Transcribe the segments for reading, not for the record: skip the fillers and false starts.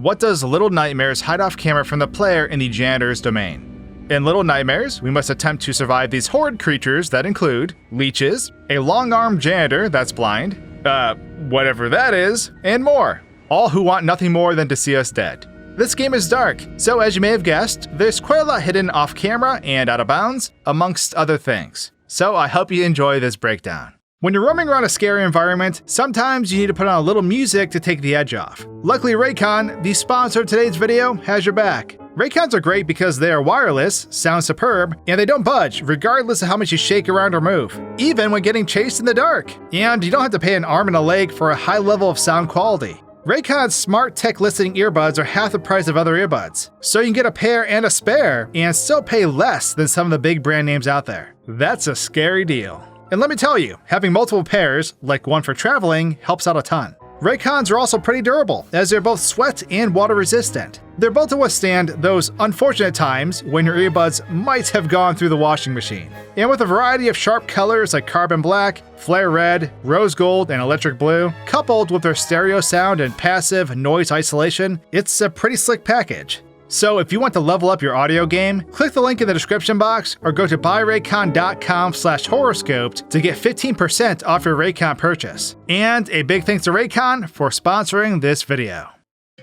what does Little Nightmares hide off camera from the player in the Janitor's domain? In Little Nightmares, we must attempt to survive these horrid creatures that include leeches, a long-armed janitor that's blind, whatever that is, and more, all who want nothing more than to see us dead. This game is dark, so as you may have guessed, there's quite a lot hidden off camera and out of bounds, amongst other things. So I hope you enjoy this breakdown. When you're roaming around a scary environment, sometimes you need to put on a little music to take the edge off. Luckily Raycon, the sponsor of today's video, has your back. Raycons are great because they are wireless, sound superb, and they don't budge regardless of how much you shake around or move, even when getting chased in the dark. And you don't have to pay an arm and a leg for a high level of sound quality. Raycon's smart tech listening earbuds are half the price of other earbuds, so you can get a pair and a spare and still pay less than some of the big brand names out there. That's a scary deal. And let me tell you, having multiple pairs, like one for traveling, helps out a ton. Raycons are also pretty durable, as they're both sweat and water resistant. They're built to withstand those unfortunate times when your earbuds might have gone through the washing machine. And with a variety of sharp colors like carbon black, flare red, rose gold, and electric blue, coupled with their stereo sound and passive noise isolation, it's a pretty slick package. So if you want to level up your audio game, click the link in the description box or go to buyraycon.com/horrorScoped to get 15% off your Raycon purchase. And a big thanks to Raycon for sponsoring this video.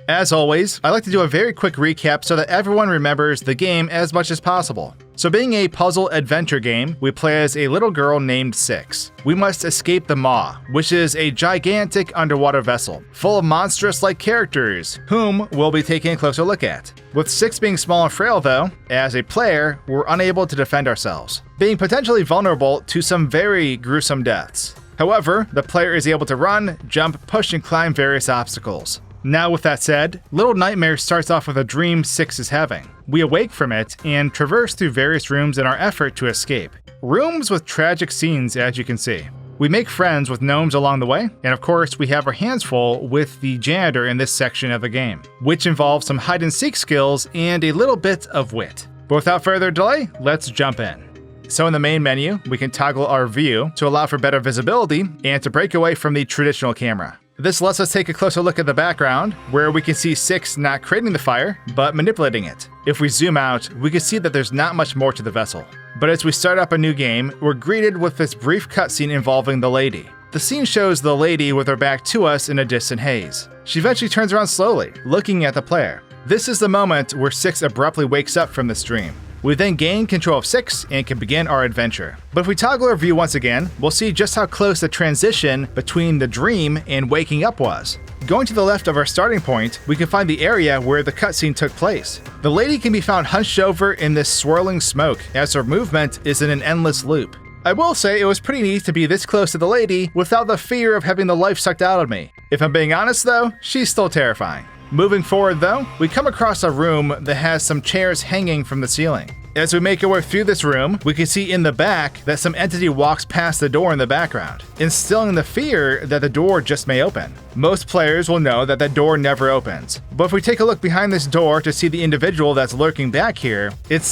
As always, I like to do a very quick recap so that everyone remembers the game as much as possible. So being a puzzle adventure game, we play as a little girl named Six. We must escape the Maw, which is a gigantic underwater vessel, full of monstrous-like characters, whom we'll be taking a closer look at. With Six being small and frail though, as a player, we're unable to defend ourselves, being potentially vulnerable to some very gruesome deaths. However, the player is able to run, jump, push, and climb various obstacles. Now with that said, Little Nightmares starts off with a dream Six is having. We awake from it and traverse through various rooms in our effort to escape. Rooms with tragic scenes, as you can see. We make friends with gnomes along the way, and of course we have our hands full with the janitor in this section of the game, which involves some hide and seek skills and a little bit of wit. But without further delay, let's jump in. So in the main menu, we can toggle our view to allow for better visibility and to break away from the traditional camera. This lets us take a closer look at the background, where we can see Six not creating the fire, but manipulating it. If we zoom out, we can see that there's not much more to the vessel. But as we start up a new game, we're greeted with this brief cutscene involving the lady. The scene shows the lady with her back to us in a distant haze. She eventually turns around slowly, looking at the player. This is the moment where Six abruptly wakes up from this dream. We then gain control of Six and can begin our adventure. But if we toggle our view once again, we'll see just how close the transition between the dream and waking up was. Going to the left of our starting point, we can find the area where the cutscene took place. The lady can be found hunched over in this swirling smoke, as her movement is in an endless loop. I will say it was pretty neat to be this close to the lady without the fear of having the life sucked out of me. If I'm being honest though, she's still terrifying. Moving forward though, we come across a room that has some chairs hanging from the ceiling. As we make our way through this room, we can see in the back that some entity walks past the door in the background, instilling the fear that the door just may open. Most players will know that the door never opens, but if we take a look behind this door to see the individual that's lurking back here, it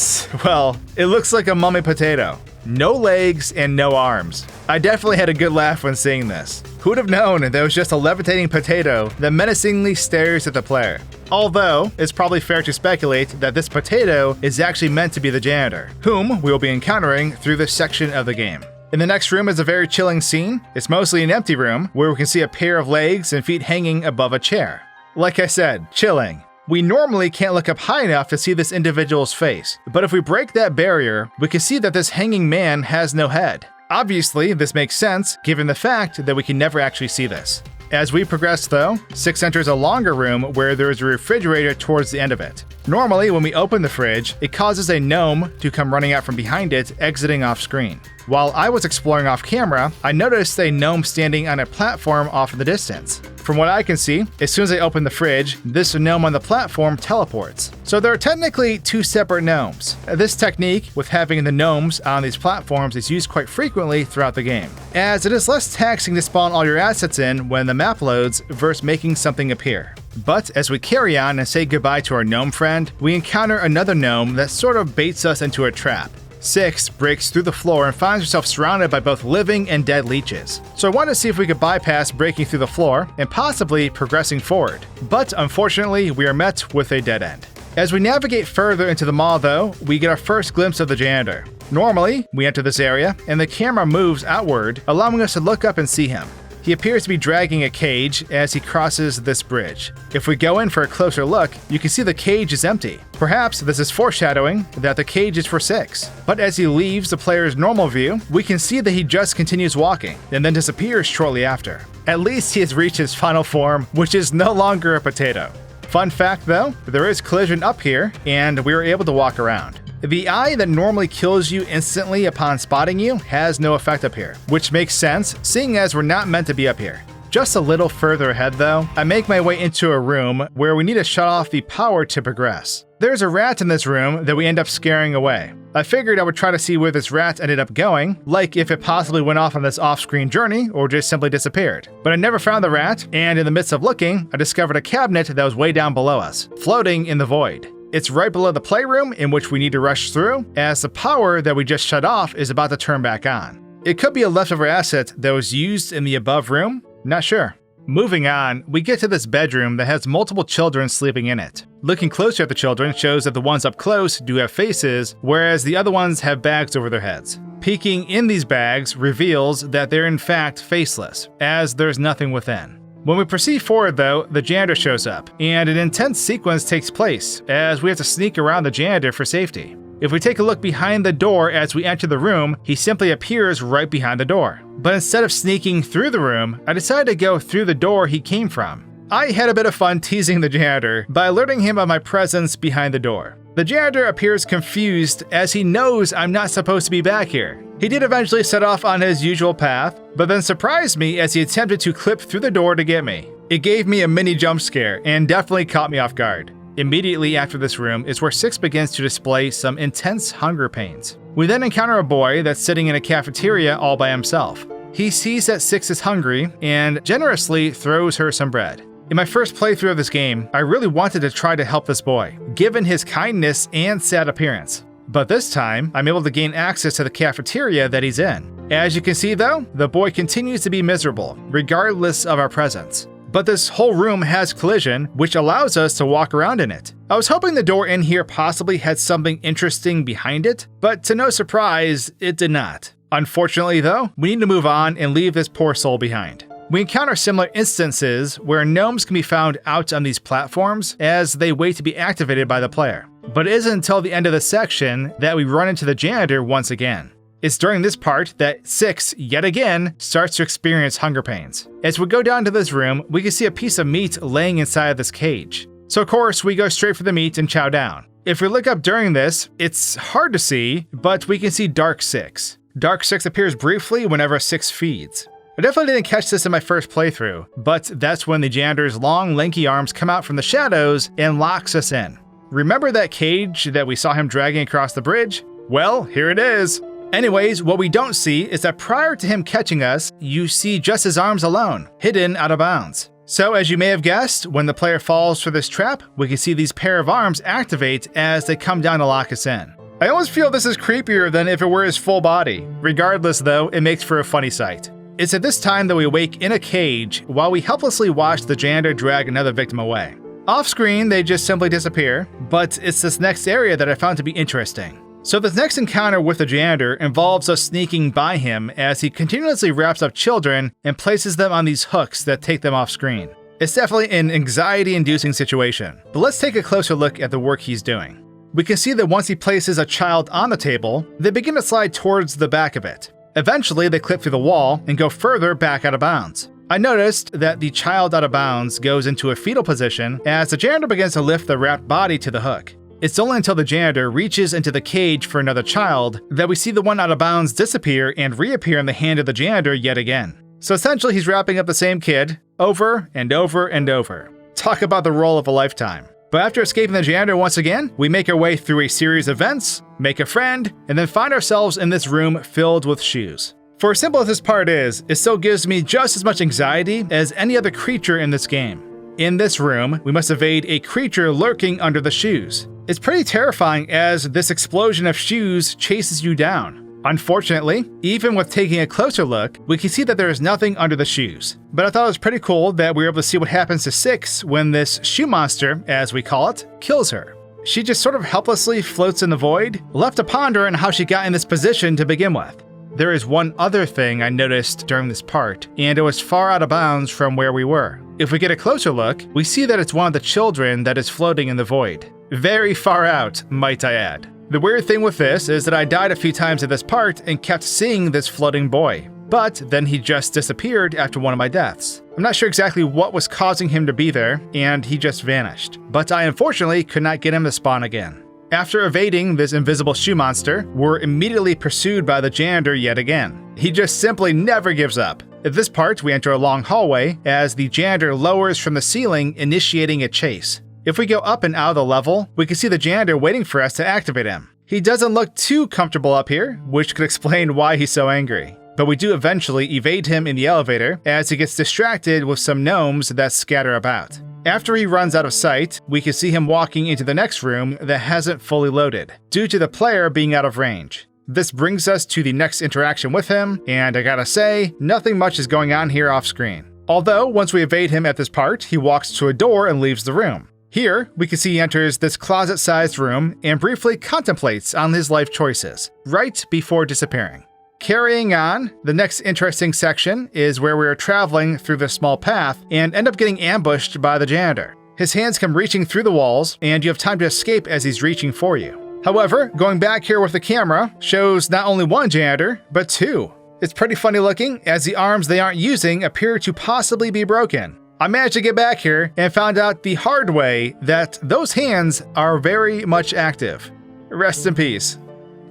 looks like a mummy potato. No legs and no arms. I definitely had a good laugh when seeing this. Who would have known that it was just a levitating potato that menacingly stares at the player? Although, it's probably fair to speculate that this potato is actually meant to be the janitor, whom we will be encountering through this section of the game. In the next room is a very chilling scene. It's mostly an empty room where we can see a pair of legs and feet hanging above a chair. Like I said, chilling. We normally can't look up high enough to see this individual's face, but if we break that barrier, we can see that this hanging man has no head. Obviously, this makes sense given the fact that we can never actually see this. As we progress though, Six enters a longer room where there is a refrigerator towards the end of it. Normally, when we open the fridge, it causes a gnome to come running out from behind it, exiting off screen. While I was exploring off camera, I noticed a gnome standing on a platform off in the distance. From what I can see, as soon as I open the fridge, this gnome on the platform teleports. So there are technically two separate gnomes. This technique, with having the gnomes on these platforms, is used quite frequently throughout the game, as it is less taxing to spawn all your assets in when the map loads versus making something appear. But as we carry on and say goodbye to our gnome friend, we encounter another gnome that sort of baits us into a trap. 6 breaks through the floor and finds herself surrounded by both living and dead leeches. So I wanted to see if we could bypass breaking through the floor and possibly progressing forward. But unfortunately, we are met with a dead end. As we navigate further into the mall though, we get our first glimpse of the janitor. Normally, we enter this area and the camera moves outward, allowing us to look up and see him. He appears to be dragging a cage as he crosses this bridge. If we go in for a closer look, you can see the cage is empty. Perhaps this is foreshadowing that the cage is for 6. But as he leaves the player's normal view, we can see that he just continues walking and then disappears shortly after. At least he has reached his final form, which is no longer a potato. Fun fact though, there is collision up here and we are able to walk around. The eye that normally kills you instantly upon spotting you has no effect up here, which makes sense seeing as we're not meant to be up here. Just a little further ahead though, I make my way into a room where we need to shut off the power to progress. There's a rat in this room that we end up scaring away. I figured I would try to see where this rat ended up going, like if it possibly went off on this off-screen journey or just simply disappeared. But I never found the rat, and in the midst of looking, I discovered a cabinet that was way down below us, floating in the void. It's right below the playroom in which we need to rush through, as the power that we just shut off is about to turn back on. It could be a leftover asset that was used in the above room, not sure. Moving on, we get to this bedroom that has multiple children sleeping in it. Looking closer at the children shows that the ones up close do have faces, whereas the other ones have bags over their heads. Peeking in these bags reveals that they're in fact faceless, as there's nothing within. When we proceed forward though, the janitor shows up, and an intense sequence takes place, as we have to sneak around the janitor for safety. If we take a look behind the door as we enter the room, he simply appears right behind the door. But instead of sneaking through the room, I decided to go through the door he came from. I had a bit of fun teasing the janitor by alerting him of my presence behind the door. The janitor appears confused as he knows I'm not supposed to be back here. He did eventually set off on his usual path, but then surprised me as he attempted to clip through the door to get me. It gave me a mini jump scare and definitely caught me off guard. Immediately after this room is where 6 begins to display some intense hunger pains. We then encounter a boy that's sitting in a cafeteria all by himself. He sees that 6 is hungry and generously throws her some bread. In my first playthrough of this game, I really wanted to try to help this boy, given his kindness and sad appearance. But this time, I'm able to gain access to the cafeteria that he's in. As you can see though, the boy continues to be miserable, regardless of our presence. But this whole room has collision, which allows us to walk around in it. I was hoping the door in here possibly had something interesting behind it, but to no surprise, it did not. Unfortunately though, we need to move on and leave this poor soul behind. We encounter similar instances where gnomes can be found out on these platforms as they wait to be activated by the player. But it isn't until the end of the section that we run into the janitor once again. It's during this part that 6, yet again, starts to experience hunger pains. As we go down to this room, we can see a piece of meat laying inside of this cage. So of course, we go straight for the meat and chow down. If we look up during this, it's hard to see, but we can see Dark 6. Dark 6 appears briefly whenever 6 feeds. I definitely didn't catch this in my first playthrough, but that's when the janitor's long, lanky arms come out from the shadows and locks us in. Remember that cage that we saw him dragging across the bridge? Well, here it is. Anyways, what we don't see is that prior to him catching us, you see just his arms alone, hidden out of bounds. So as you may have guessed, when the player falls for this trap, we can see these pair of arms activate as they come down to lock us in. I almost feel this is creepier than if it were his full body. Regardless though, it makes for a funny sight. It's at this time that we wake in a cage while we helplessly watch the janitor drag another victim away. Off screen, they just simply disappear, but it's this next area that I found to be interesting. So this next encounter with the janitor involves us sneaking by him as he continuously wraps up children and places them on these hooks that take them off screen. It's definitely an anxiety-inducing situation, but let's take a closer look at the work he's doing. We can see that once he places a child on the table, they begin to slide towards the back of it. Eventually, they clip through the wall and go further back out of bounds. I noticed that the child out of bounds goes into a fetal position as the janitor begins to lift the wrapped body to the hook. It's only until the janitor reaches into the cage for another child that we see the one out of bounds disappear and reappear in the hand of the janitor yet again. So essentially he's wrapping up the same kid over and over and over. Talk about the roll of a lifetime. But after escaping the janitor once again, we make our way through a series of events, make a friend, and then find ourselves in this room filled with shoes. For as simple as this part is, it still gives me just as much anxiety as any other creature in this game. In this room, we must evade a creature lurking under the shoes. It's pretty terrifying as this explosion of shoes chases you down. Unfortunately, even with taking a closer look, we can see that there is nothing under the shoes. But I thought it was pretty cool that we were able to see what happens to Six when this shoe monster, as we call it, kills her. She just sort of helplessly floats in the void, left to ponder on how she got in this position to begin with. There is one other thing I noticed during this part, and it was far out of bounds from where we were. If we get a closer look, we see that it's one of the children that is floating in the void. Very far out, might I add. The weird thing with this is that I died a few times at this part and kept seeing this floating boy, but then he just disappeared after one of my deaths. I'm not sure exactly what was causing him to be there, and he just vanished, but I unfortunately could not get him to spawn again. After evading this invisible shoe monster, we're immediately pursued by the janitor yet again. He just simply never gives up. At this part, we enter a long hallway as the janitor lowers from the ceiling, initiating a chase. If we go up and out of the level, we can see the janitor waiting for us to activate him. He doesn't look too comfortable up here, which could explain why he's so angry. But we do eventually evade him in the elevator as he gets distracted with some gnomes that scatter about. After he runs out of sight, we can see him walking into the next room that hasn't fully loaded, due to the player being out of range. This brings us to the next interaction with him, and I gotta say, nothing much is going on here off screen. Although, once we evade him at this part, he walks to a door and leaves the room. Here, we can see he enters this closet-sized room and briefly contemplates on his life choices, right before disappearing. Carrying on, the next interesting section is where we are traveling through this small path and end up getting ambushed by the janitor. His hands come reaching through the walls, and you have time to escape as he's reaching for you. However, going back here with the camera shows not only one janitor, but two. It's pretty funny looking, as the arms they aren't using appear to possibly be broken. I managed to get back here and found out the hard way that those hands are very much active. Rest in peace.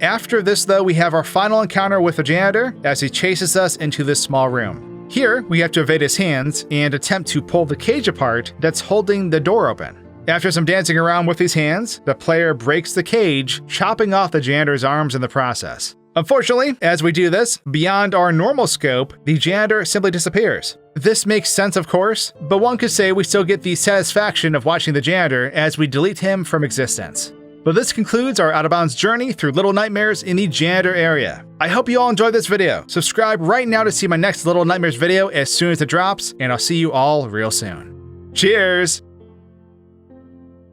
After this though, we have our final encounter with the janitor as he chases us into this small room. Here, we have to evade his hands and attempt to pull the cage apart that's holding the door open. After some dancing around with these hands, the player breaks the cage, chopping off the janitor's arms in the process. Unfortunately, as we do this, beyond our normal scope, the janitor simply disappears. This makes sense, of course, but one could say we still get the satisfaction of watching the janitor as we delete him from existence. But this concludes our out-of-bounds journey through Little Nightmares in the janitor area. I hope you all enjoyed this video. Subscribe right now to see my next Little Nightmares video as soon as it drops, and I'll see you all real soon. Cheers!